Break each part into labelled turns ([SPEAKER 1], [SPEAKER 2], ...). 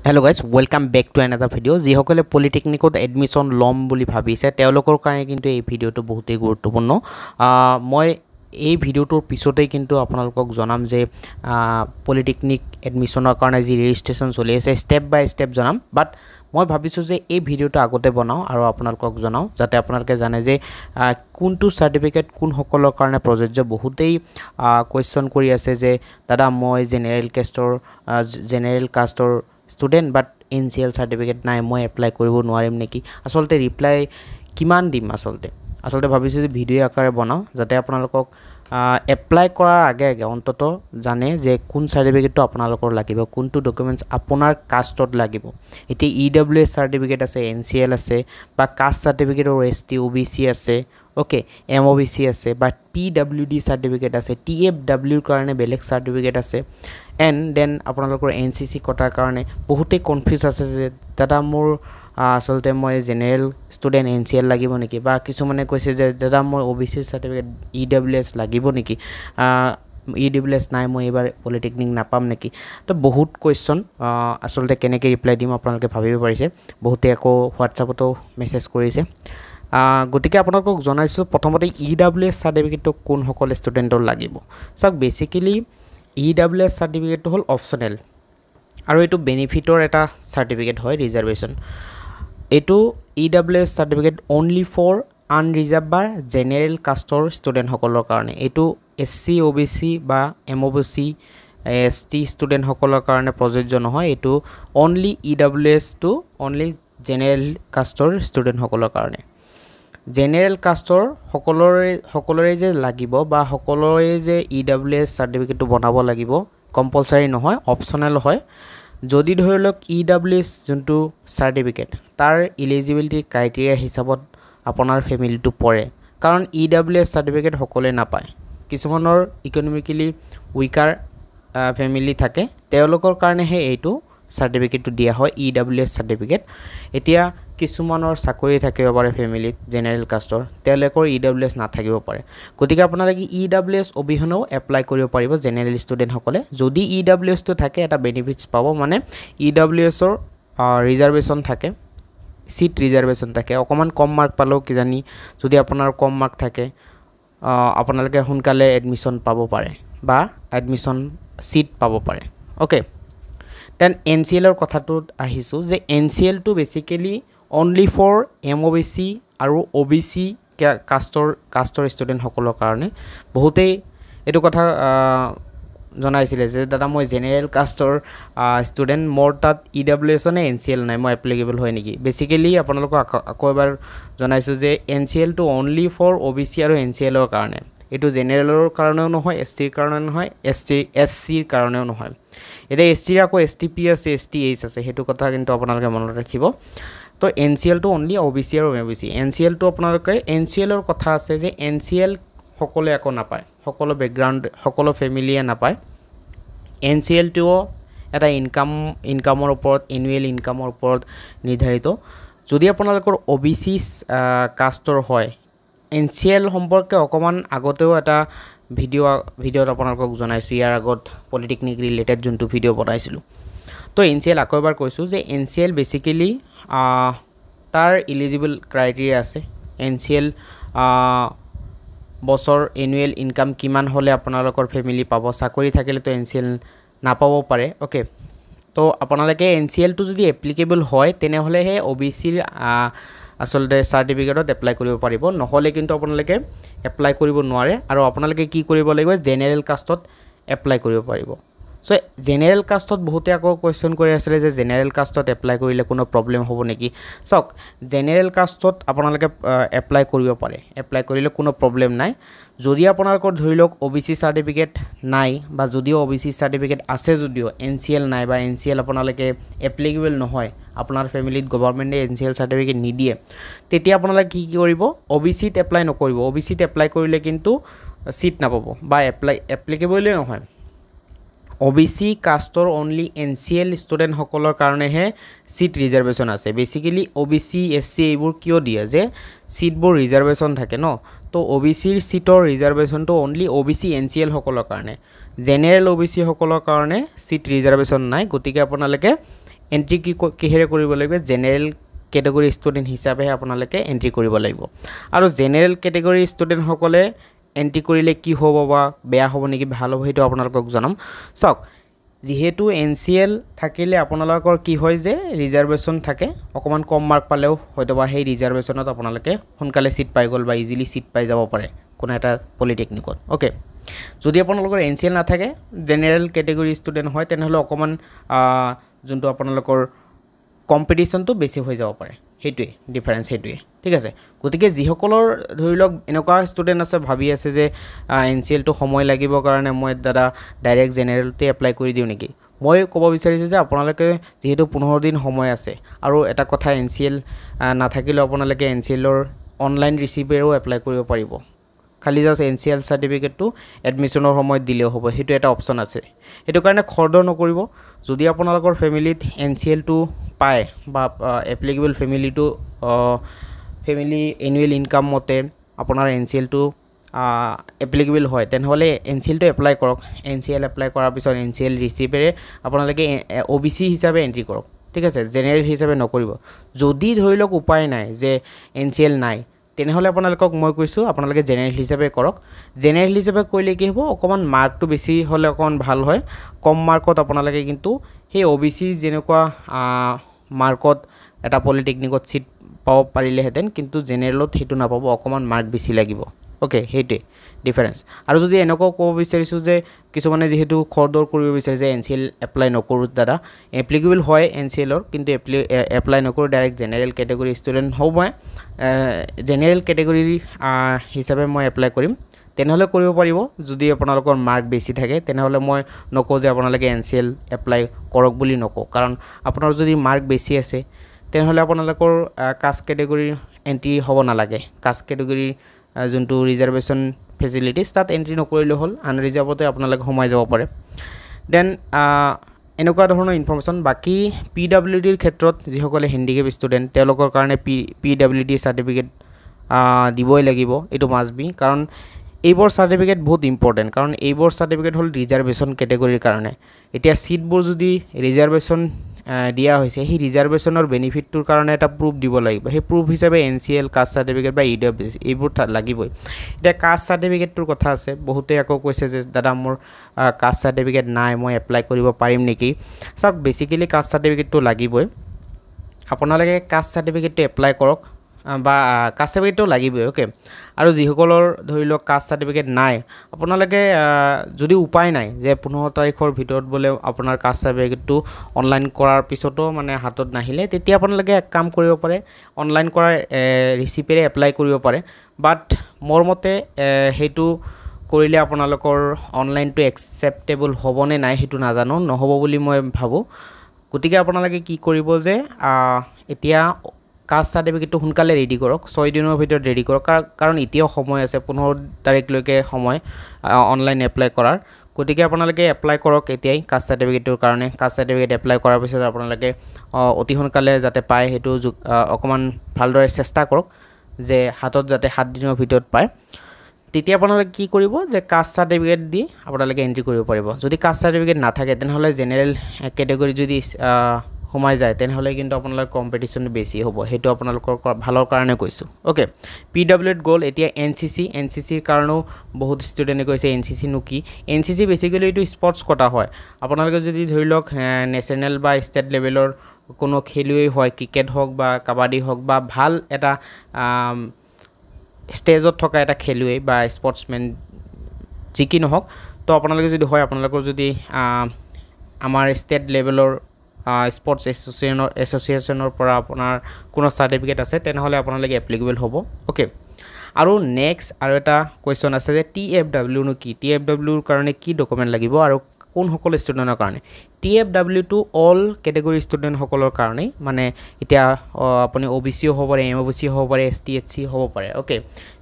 [SPEAKER 1] Hello guys, welcome back to another video. যিসকলে পলিটেকনিকত admission লম বুলি ভাবিছে তেওঁলোকৰ কাৰণে কিন্তু এই ভিডিওটো বহুতেই গুৰুত্বপূৰ্ণ। মই এই ভিডিওটোৰ পিছতেই কিন্তু আপোনালোকক জনাম যে পলিটেকনিক এডমিশনৰ কাৰণে যি ৰেজিষ্ট্ৰেচন চলি আছে ষ্টেপ বাই ষ্টেপ জনাম, বাট মই ভাবিছোঁ যে এই ভিডিওটো আগতে বনাওঁ আৰু আপোনালোকক জনাওঁ যাতে আপোনালোকে জানে যে কোনটো চাৰ্টিফিকেট কোনসকলৰ কাৰণে প্ৰযোজ্য। বহুতেই কুৱেশ্যন কৰি আছে যে দাদা মই জেনেৰেল কাষ্টৰ ষ্টুডেণ্ট বাট NCL চাৰ্টিফিকেট নাই, মই এপ্লাই কৰিব নোৱাৰিম নেকি? আচলতে ৰিপ্লাই কিমান দিম? আচলতে ভাবিছোঁ যে ভিডিঅ' আকাৰে বনাওঁ যাতে আপোনালোকক এপ্লাই কৰাৰ আগে অন্তত জানে যে কোন চাৰ্টিফিকেটটো আপোনালোকৰ লাগিব, কোনটো ডকুমেণ্টছ আপোনাৰ কাষ্টত লাগিব। এতিয়া EWS চাৰ্টিফিকেট আছে, NCL আছে, বা কাষ্ট চাৰ্টিফিকেটৰ ST OBC আছে, অ'কে, MOBC আছে, বা PWD চাৰ্টিফিকেট আছে, TFWৰ কাৰণে বেলেগ চাৰ্টিফিকেট আছে, এণ্ড দেন আপোনালোকৰ NCC কটাৰ কাৰণে বহুতেই কনফিউজ আছে যে দাদা মোৰ আচলতে মই জেনেৰেল ষ্টুডেণ্ট NCL লাগিব নেকি, বা কিছুমানে কৈছে যে দাদা মই OBC চাৰ্টিফিকেট EWS লাগিব নেকি, EWS নাই মই এইবাৰ পলিটেকনিক নাপাম নেকি? তো বহুত কুৱেশ্যন আচলতে কেনেকৈ ৰিপ্লাই দিম আপোনালোকে ভাবিব পাৰিছে। বহুতে আকৌ হোৱাটছআপতো মেছেজ কৰিছে। গতিকে আপোনালোকক জনাইছোঁ প্ৰথমতে EWS চাৰ্টিফিকেটটো কোনসকল ষ্টুডেণ্টৰ লাগিব। চাওক, বেচিকেলি EWS চাৰ্টিফিকেটটো হ'ল অপশ্যনেল আৰু এইটো বেনিফিটৰ এটা চাৰ্টিফিকেট হয়, ৰিজাৰ্ভেশ্যন। এইটো EWS certificate only for unreserved বা জেনেৰেল কাষ্টৰ ষ্টুডেণ্টসকলৰ কাৰণে। এইটো SC OBC বা MOBC ST ষ্টুডেণ্টসকলৰ কাৰণে প্ৰযোজ্য নহয়। এইটো অনলি EWSটো অনলি জেনেৰেল কাষ্টৰ ষ্টুডেণ্টসকলৰ কাৰণে। জেনেৰেল কাষ্টৰ সকলোৰে যে লাগিব বা সকলোৰে যে EWS চাৰ্টিফিকেটটো বনাব লাগিব কম্পালচাৰী নহয়, অপশ্যনেল হয়। যদি ধৰি লওক EWS যোনটো চাৰ্টিফিকেট তাৰ ইলিজিবিলিটি ক্ৰাইটেৰিয়া হিচাপত আপোনাৰ ফেমিলিটো পৰে, কাৰণ EWS চাৰ্টিফিকেট সকলোৱে নাপায়। কিছুমানৰ ইকনমিকেলি উইকাৰ ফেমিলি থাকে, তেওঁলোকৰ কাৰণেহে এইটো চাৰ্টিফিকেটটো দিয়া হয়, EWS চাৰ্টিফিকেট। এতিয়া কিছুমানৰ চাকৰি থাকিব পাৰে ফেমিলিত জেনেৰেল কাষ্টৰ, তেওঁলোকৰ EWS নাথাকিব পাৰে। গতিকে আপোনালোকে EWS অবিহনেও এপ্লাই কৰিব পাৰিব জেনেৰেল ষ্টুডেণ্টসকলে। যদি EWSটো থাকে এটা বেনিফিটছ পাব, মানে EWSৰ ৰিজাৰ্ভেশ্যন থাকে, চিট ৰিজাৰ্ভেশ্যন থাকে। অকণমান কম মাৰ্ক পালেও কিজানি যদি আপোনাৰ কম মাৰ্ক থাকে আপোনালোকে সোনকালে এডমিশ্যন পাব পাৰে বা এডমিশ্যন চিট পাব পাৰে। অ'কে, দেন NCLৰ কথাটোত আহিছোঁ যে NCLটো বেচিকেলি অনলি ফৰ MOBC আৰু OBC কাষ্টৰ ষ্টুডেণ্টসকলৰ কাৰণে। বহুতেই এইটো কথা জনাইছিলে যে দাদা মই জেনেৰেল কাষ্টৰ ষ্টুডেণ্ট, মোৰ তাত EWS নে NCL নাই, মই এপ্লিকেবল হয় নেকি? বেচিকেলি আপোনালোকক আকৌ এবাৰ জনাইছোঁ যে NCLটো অনলি ফৰ OBC আৰু NCLৰ কাৰণে। এইটো জেনেৰেলৰ কাৰণেও নহয়, STৰ কাৰণেও নহয়, SCৰ কাৰণেও নহয়। এতিয়া STৰ আকৌ STP আছে, STH আছে, সেইটো কথা কিন্তু আপোনালোকে মনত ৰাখিব। তো NCLটো অনলি OBC আৰু MOBC। NCLটো আপোনালোকে NCLৰ কথা আছে যে NCL সকলোৱে আকৌ নাপায়, সকলো বেকগ্ৰাউণ্ড সকলো ফেমিলিয়ে নাপায়। NCLটোও এটা ইনকামৰ ওপৰত, এনুৱেল ইনকামৰ ওপৰত নিৰ্ধাৰিত। যদি আপোনালোকৰ OBC কাষ্টৰ হয়, NCL সম্পৰ্কে অকণমান আগতেও এটা ভিডিঅ'ত আপোনালোকক জনাইছোঁ, ইয়াৰ আগত পলিটেকনিক ৰিলেটেড যোনটো ভিডিঅ' বনাইছিলোঁ। তো NCL আকৌ এবাৰ কৈছোঁ যে NCL বেচিকেলি তাৰ ইলিজিবল ক্ৰাইটেৰিয়া আছে। NCL বছৰ এনুৱেল ইনকাম কিমান হ'লে আপোনালোকৰ ফেমিলি পাব। চাকৰি থাকিলেতো NCL নাপাব পাৰে। অ'কে, তো আপোনালোকে NCLটো যদি এপ্লিকেবল হয় তেনেহ'লেহে OBCৰ আচলতে চাৰ্টিফিকেটত এপ্লাই কৰিব পাৰিব, নহ'লে কিন্তু আপোনালোকে এপ্লাই কৰিব নোৱাৰে। আৰু আপোনালোকে কি কৰিব লাগিব, জেনেৰেল কাষ্টত এপ্লাই কৰিব পাৰিব। চ' জেনেৰেল কাষ্টত বহুতে আকৌ কুৱেশ্যন কৰি আছিলে যে জেনেৰেল কাষ্টত এপ্লাই কৰিলে কোনো প্ৰব্লেম হ'ব নেকি? চাওক, জেনেৰেল কাষ্টত আপোনালোকে এপ্লাই কৰিব পাৰে, এপ্লাই কৰিলে কোনো প্ৰব্লেম নাই। যদি আপোনালোকৰ ধৰি লওক OBC চাৰ্টিফিকেট নাই, বা যদিও OBC চাৰ্টিফিকেট আছে যদিও NCL নাই, বা NCL আপোনালোকে এপ্লিকেবল নহয়, আপোনাৰ ফেমিলিত গভৰ্ণমেণ্টে NCL চাৰ্টিফিকেট নিদিয়ে, তেতিয়া আপোনালোকে কি কৰিব, OBCত এপ্লাই নকৰিব। OBCত এপ্লাই কৰিলে কিন্তু চিট নাপাব বা এপ্লিকেবলেই নহয়। OBC কাষ্টৰ অনলি NCL ষ্টুডেণ্টসকলৰ কাৰণেহে চিট ৰিজাৰ্ভেশ্যন আছে। বেচিকেলি OBC SC এইবোৰ কিয় দিয়ে যে চিটবোৰ ৰিজাৰ্ভেশ্যন থাকে ন, তো OBCৰ চিটৰ ৰিজাৰ্ভেশ্যনটো অনলি OBC NCL সকলৰ কাৰণে। জেনেৰেল OBC সকলৰ কাৰণে চিট ৰিজাৰ্ভেশ্যন নাই। গতিকে আপোনালোকে এন্ট্ৰি কিহেৰে কৰিব লাগিব জেনেৰেল কেটেগৰী ষ্টুডেণ্ট হিচাপে আপোনালোকে এন্ট্ৰি কৰিব লাগিব আৰু জেনেৰেল কেটেগৰী ষ্টুডেণ্ট সকলে এন্ট্ৰি কৰিলে কি হ'ব বা বেয়া হ'ব নেকি ভাল হ'ব হেতু আপোনালোকক জনাম সক যেহেতু এনসিএল থাকিলে আপোনালোকৰ কি হয় যে ৰিজাৰ্ভেশন থাকে অকমান কম মাৰ্ক পালেও হয়তোবা সেই ৰিজাৰ্ভেশনত আপোনালোকে সোনকালে সিট পাই গল বা ইজিলি সিট পাই যাব পাৰে কোন এটা পলিটেকনিকত ওকে যদি আপোনালোকৰ এনসিএল না থাকে জেনেৰেল কেটেগৰী ষ্টুডেণ্ট হয় তেনেহলে অকমান যোনটো আপোনালোকৰ কম্পিটিশনটো বেছি হৈ যাব পাৰে হেতুৱে ডিফাৰেন্স হেতুৱে ঠিক আছে গতিকে যিসকলৰ ধৰি লওক এনেকুৱা ষ্টুডেণ্ট আছে ভাবি আছে যে এনসিএল টো সময় লাগিব কাৰণে মই দাদা ডাইৰেক্ট জেনেৰেলতে এপ্লাই কৰি দিও নেকি মই ক'ব বিচাৰিছো যে আপোনালোকে যেহেতু 15 দিন সময় আছে আৰু এটা কথা এনসিএল নাথাকিলে আপোনালোকে এনসিএলৰ অনলাইন ৰিসিভেৰো এপ্লাই কৰিব পাৰিব খালি জাস্ট এনসিএল সাৰ্টিফিকেটটো এডমিশনৰ সময়ত দিলেও হ'ব হেতু এটা অপচন আছে হেতু কাৰণে খৰদৰ নকৰিব যদি আপোনালোকৰ ফ্যামিলিত এনসিএল টো পায় বা এপ্লিকেবল ফ্যামিলিটো ফ্যামিলি এনুৱেল ইনকাম মতে আপোনাৰ এনসিএল টো এপ্লিকেবল হয় তেনেহলে এনসিএল টো এপ্লাই কৰক এনসিএল এপ্লাই কৰাৰ পিছত এনসিএল ৰিসিভেৰে আপোনালোকে ওবিসি হিচাপে এন্ট্ৰি কৰক ঠিক আছে জেনেৰেল হিচাপে নকৰিব যদি ধৰি লওক উপায় নাই যে এনসিএল নাই তেনেহলে আপোনালোকক মই কৈছো আপোনালোকে জেনেৰেল হিচাপে কৰক জেনেৰেল হিচাপে কইলে কি হ'ব অকমান মাৰ্কটো বেছি হলে অকন ভাল হয় কম মাৰ্কত আপোনালোকে কিন্তু সেই ওবিসি যেনেকুৱা মাৰ্কত এটা পলিটেকনিকত সিট পাব পাৰিলে হেতেন কিন্তু জেনেৰেলত হেতু নাপাব অকমান মাৰ্ক বেছি লাগিব ওকে হেটে ডিফাৰেন্স আৰু যদি এনেকুৱা ক'ব বিচাৰিছো যে কিছুমানে যেহেতু খৰদৰ কৰিব বিচাৰে যে এনসিএল এপ্লাই নকৰো দাদা এপ্লিকেবল হয় এনসিএলৰ কিন্তু এপ্লাই নকৰো ডাইৰেক্ট জেনেৰেল কেটেগৰী ষ্টুডেণ্ট হ'ব মই জেনেৰেল কেটেগৰী হিচাপে মই এপ্লাই কৰিম তেনেহলে কৰিব পাৰিব যদি আপোনালোকৰ মাৰ্ক বেছি থাকে তেনেহলে মই নকও যে আপোনালোকে এনসিএল এপ্লাই কৰক বুলি নকও কাৰণ আপোনাৰ যদি মাৰ্ক বেছি আছে তেনেহলে আপোনালোকৰ কাষ্ট কেটেগৰী এন্ট্ৰি হ'ব নালাগে কাষ্ট কেটেগৰী যোনটো ৰিজাৰ্ভেশন ফেসিলিটিজ তাত এন্ট্ৰি নকৰিলে হল আনৰিজাৰ্ভতে আপোনালোক সোমাই যাব পাৰে দেন এনেকুৱা ধৰণৰ ইনফৰমেশন বাকি পিডব্লিউডিৰ ক্ষেত্ৰত যিসকলে হেন্ডিকেপ ষ্টুডেণ্ট তেওঁলোকৰ কাৰণে পিডব্লিউডি সাৰ্টিফিকেট দিবই লাগিব এটো মাস্ট বি কাৰণ এইবোৰ সাৰ্টিফিকেট বহুত ইম্পৰ্টেন্ট কাৰণ এইবোৰ সাৰ্টিফিকেট হল ৰিজাৰ্ভেশন কেটেগৰীৰ কাৰণে এতিয়া সিটবোৰ যদি ৰিজাৰ্ভেশন দিয়া হৈছে হি ৰিজাৰ্ভেশনৰ বেনিফিটটোৰ কাৰণে এটা প্ৰুফ দিব লাগিব হে প্ৰুফ হিচাপে এনসিএল কাষ্ট সাৰ্টিফিকেট বা ইডব্লিউএছ এইবোৰ লাগিবই এটা কাষ্ট সাৰ্টিফিকেটৰ কথা আছে বহুতে আকৌ কৈছে যে দাদা মোৰ কাষ্ট সাৰ্টিফিকেট নাই মই এপ্লাই কৰিব পাৰিম নেকি সক বেসিক্যালি কাষ্ট সাৰ্টিফিকেটটো লাগিবই আপোনালোকে কাষ্ট সাৰ্টিফিকেটটো এপ্লাই কৰক বা কাষ্ট সাৰ্টিফিকেটটো লাগিবই ওকে আৰু যিসকলৰ ধৰি লওক কাষ্ট সাৰ্টিফিকেট নাই আপোনালোকে যদি উপায় নাই যে 15 তাৰিখৰ ভিতৰত বলে আপোনাৰ কাষ্ট সাৰ্টিফিকেটটো অনলাইন কৰাৰ পিছতো মানে হাতত নাহিলে তেতিয়া আপোনালোকে এক কাম কৰিব পাৰে অনলাইন কৰা ৰিসিভেৰে এপ্লাই কৰিব পাৰে বাট মোৰ মতে হেতু কৰিলে আপোনালোকৰ অনলাইনটো একসেপ্টেবল হ'বনে নাই হেতু নাজানো নহব বুলি মই ভাবো গতিকে আপোনালোকে কি কৰিব যে এতিয়া কাষ্ট সাৰ্টিফিকেটটো হুনকালে ৰেডি কৰক 6 দিনৰ ভিতৰত ৰেডি কৰক কাৰণ এতিয়াও সময় আছে 15 তাৰিখলৈকে সময় অনলাইন এপ্লাই কৰাৰ গতিকে আপোনালোকে এপ্লাই কৰক এতিয়াই কাষ্ট সাৰ্টিফিকেটৰ কাৰণে কাষ্ট সাৰ্টিফিকেট এপ্লাই কৰাৰ পিছত আপোনালোকে অতি হুনকালে যাতে পায় হেতু অকমান ভালদৰে চেষ্টা কৰক যে হাতত যাতে 7 দিনৰ ভিতৰত পায় তেতিয়া আপোনালোকে কি কৰিব যে কাষ্ট সাৰ্টিফিকেট দি আপোনালোকে এন্ট্ৰি কৰিব পাৰিব যদি কাষ্ট সাৰ্টিফিকেট নাথাকে তেনেহলে জেনেৰেল কেটেগৰী যদি সোমাই যায় তেনেহলে কিন্তু আপোনালোকৰ কম্পিটিশন বেছি হ'ব হেতু আপোনালোকৰ ভালৰ কাৰণে কৈছো ওকে পিডব্লিউড গোল এতিয়া এনসিসিৰ কাৰণেও বহুত ষ্টুডেন্টে কৈছে এনসিসি নো কি এনসিসি বেসিক্যালি এটো স্পৰ্টস কোটা হয় আপোনালোকে যদি ধৰি লওক নেশনাল বা ষ্টেট লেভেলৰ কোনো খেলুৱৈ হয় ক্ৰিকেট হওক বা কাবাডী হওক বা ভাল এটা ষ্টেজত থকা এটা খেলুৱৈ বা স্পৰ্টসম্যান যিকি নহওক তো আপোনালোকে যদি হয় আপোনালোকৰ যদি আমাৰ ষ্টেট লেভেলৰ স্পৰ্টস এসোসিয়েশনৰ পৰা আপোনাৰ কোনো সাৰ্টিফিকেট আছে তেনেহলে আপোনালোকে এপ্লিকেবল হ'ব ওকে আৰু নেক্সট আৰু এটা কোৱেশ্চন আছে যে টিএফডব্লিউ নো কি টিএফডব্লিউৰ কাৰণে কি ডকুমেন্ট লাগিব আৰু কোন সকল ষ্টুডেন্টৰ কাৰণে টিএফডব্লিউ টু অল কেটেগৰী ষ্টুডেন্ট সকলৰ কাৰণে মানে এতিয়া আপুনি ওবিসি হ'ব পাৰে এমওবিসি হ'ব পাৰে এসটিএচসি হ'ব পাৰে ওকে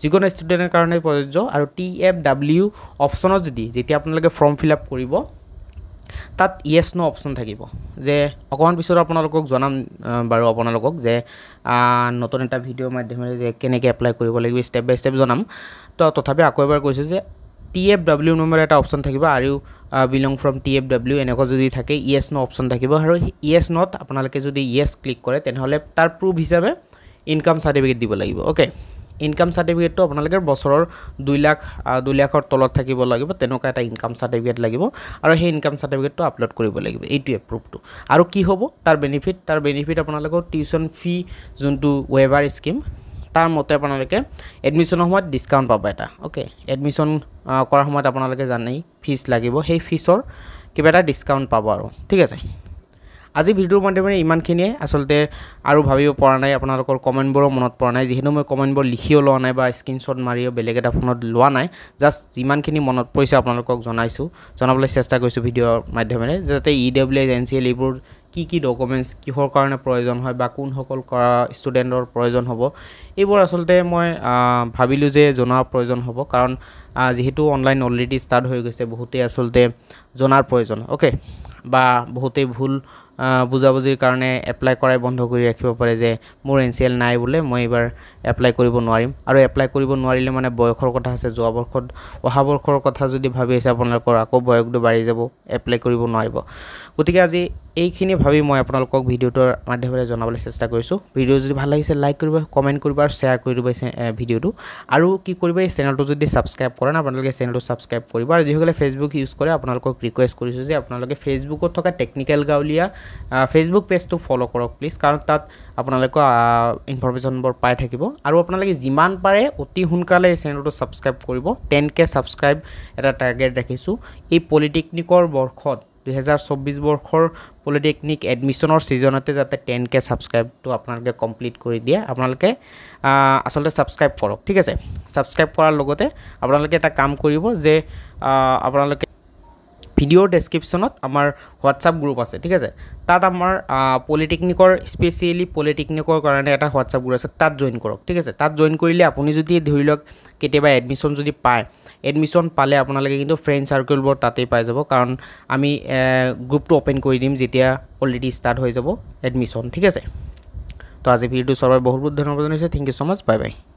[SPEAKER 1] যিকোনো ষ্টুডেন্টৰ কাৰণে প্ৰযোজ্য আৰু টিএফডব্লিউ অপচনত যদি যেতিয়া আপোনালোকে ফৰ্ম ফিল আপ কৰিব তাত ইয়েস নো অপশন থাকিব যে অকমান পিছত আপোনালোকক জনাম বাৰু আপোনালোকক যে নতুন এটা ভিডিও মাধ্যমেৰে যে কেনেকৈ এপ্লাই কৰিব লাগিব স্টেপ বাই স্টেপ জনাম তো তথাপি আকৌ এবাৰ কৈছো যে TFW নম্বৰ এটা অপচন থাকিব আৰু বিলং ফ্ৰম TFW এনেকুৱা যদি থাকে yes no অপচন থাকিব আৰু yes not আপোনালোকে যদি yes ক্লিক কৰে তেনেহলে তাৰ প্ৰুফ হিচাপে ইনকাম সাৰ্টিফিকেট দিব লাগিব ওকে ইনকাম সাৰ্টিফিকেটটো আপোনালোকৰ বছৰৰ 2 লাখৰ তলত থাকিব লাগিব তেনেকুৱা এটা ইনকাম সাৰ্টিফিকেট লাগিব আৰু সেই ইনকাম সাৰ্টিফিকেটটো আপলোড কৰিব লাগিব এইটোৱে প্ৰুফটো আৰু কি হ'ব তাৰ বেনিফিট আপোনালোকৰ টিউশন ফি যোনটো ৱেভাৰ স্কিম তাৰ মতে আপোনালোকে এডমিশনৰ সময়ত ডিসকাউন্ট পাব এটা ওকে এডমিশন কৰাৰ সময়ত আপোনালোকে জানেই ফিস লাগিব সেই ফিসৰ কিবা এটা ডিসকাউন্ট পাব আৰু ঠিক আছে আজি ভিডিওৰ মাধ্যমেৰে ইমানখিনিয়ে আসলতে আৰু ভাবিব পৰা নাই আপোনালোকৰ কমেন্টবোৰ মনত পৰা নাই যেহেতু মই কমেন্টবোৰ লিখিও লোৱা নাই বা স্ক্ৰিনশ্বট মাৰিও বেলেগ এটা ফোনত লোৱা নাই জাস্ট যিমানখিনি মনত পৰিছে আপোনালোকক জনাবলৈ চেষ্টা কৰিছো ভিডিওৰ মাধ্যমেৰে যাতে EWS NCL এইবোৰ কি ডকুমেন্টস কিহৰ কাৰণে প্ৰয়োজন হয় বা কোন সকল ষ্টুডেন্টৰ প্ৰয়োজন হ'ব এইবোৰ আসলতে মই ভাবিলো যে জনাৰ প্ৰয়োজন হ'ব কাৰণ যেহেতু অনলাইন অলৰেডি ষ্টাৰ্ট হৈ গৈছে বহুতে আসলতে জনাৰ প্ৰয়োজন ওকে বা বহুতে ভুল বুজাবুজিৰ কাৰণে এপ্লাই কৰাই বন্ধ কৰি ৰাখিব পাৰে যে মোৰ NCL নাই বলে মই এবাৰ এপ্লাই কৰিব নোৱাৰিম আৰু এপ্লাই কৰিব নোৱাৰিলে মানে বয়সৰ কথা আছে যোৱা বৰ্ষত অহা বৰ্ষৰ কথা যদি ভাবি আছে আপোনালোকৰ আকৌ বয়সটো বাঢ়ি যাব এপ্লাই কৰিব নোৱাৰিব গতিকে আজি এইখিনি ভাবি মই আপোনালোকক ভিডিওটোৰ মাধ্যমেৰে জনাবলৈ চেষ্টা কৰিছো ভিডিও যদি ভাল লাগিছে লাইক কৰিব কমেন্ট কৰিব আৰু শেয়াৰ কৰি দিব ভিডিওটো আৰু কি কৰিব এই চেনেলটো যদি সাবস্ক্ৰাইব কৰে না আপোনালোকে চেনেলটো সাবস্ক্ৰাইব কৰিব আৰু যিসকলে ফেসবুক ইউজ কৰে আপোনালোকক ৰিকুৱেষ্ট কৰিছো যে আপোনালোকে ফেসবুকত থকা টেকনিক্যাল গাউলিয়া ফেসবুক পেজটো ফলো কৰক প্লিজ কাৰণ তাত আপোনালোক ইনফৰমেশনবোৰ পাই থাকিব আৰু আপোনালোকে যিমান পাৰে অতি সোনকালে এই চেনেলটো সাবস্ক্ৰাইব কৰিব 10k সাবস্ক্ৰাইব এটা টাৰ্গেট ৰাখিছো এই পলিটেকনিকৰ বৰ্ষত 2024 বৰ্ষৰ পলিটেকনিক এডমিশনৰ সিজনতে যাতে 10k সাবস্ক্ৰাইবটো আপোনালোকে কমপ্লিট কৰি দিয়ে আপোনালোকে আসলতে সাবস্ক্ৰাইব কৰক ঠিক আছে সাবস্ক্ৰাইব কৰাৰ লগতে আপোনালোকে এটা কাম কৰিব যে আপোনালোকে ভিডিওৰ ডেসক্ৰিপশনত আমাৰ WhatsApp গ্ৰুপ আছে ঠিক আছে তাত আমাৰ পলিটেকনিকৰ স্পেশালি পলিটেকনিকৰ কাৰণে এটা WhatsApp গ্ৰুপ আছে তাত জয়েন কৰক ঠিক আছে তাত জয়েন কৰিলে আপুনি যদি ধৰিলক কেতিয়াবা এডমিশন যদি পায় এডমিশন পালে আপোনালোকে কিন্তু ফ্ৰেন্ড সাৰ্কেলবোৰ তাতেই পাই যাব কাৰণ আমি গ্ৰুপটো ওপেন কৰি দিম যেতিয়া অলৰেডি ষ্টাৰ্ট হৈ যাব এডমিশন ঠিক আছে তো আজি ভিডিওটো সবাই বহুত ধন্যবাদ জনাইছো thank you so much bye by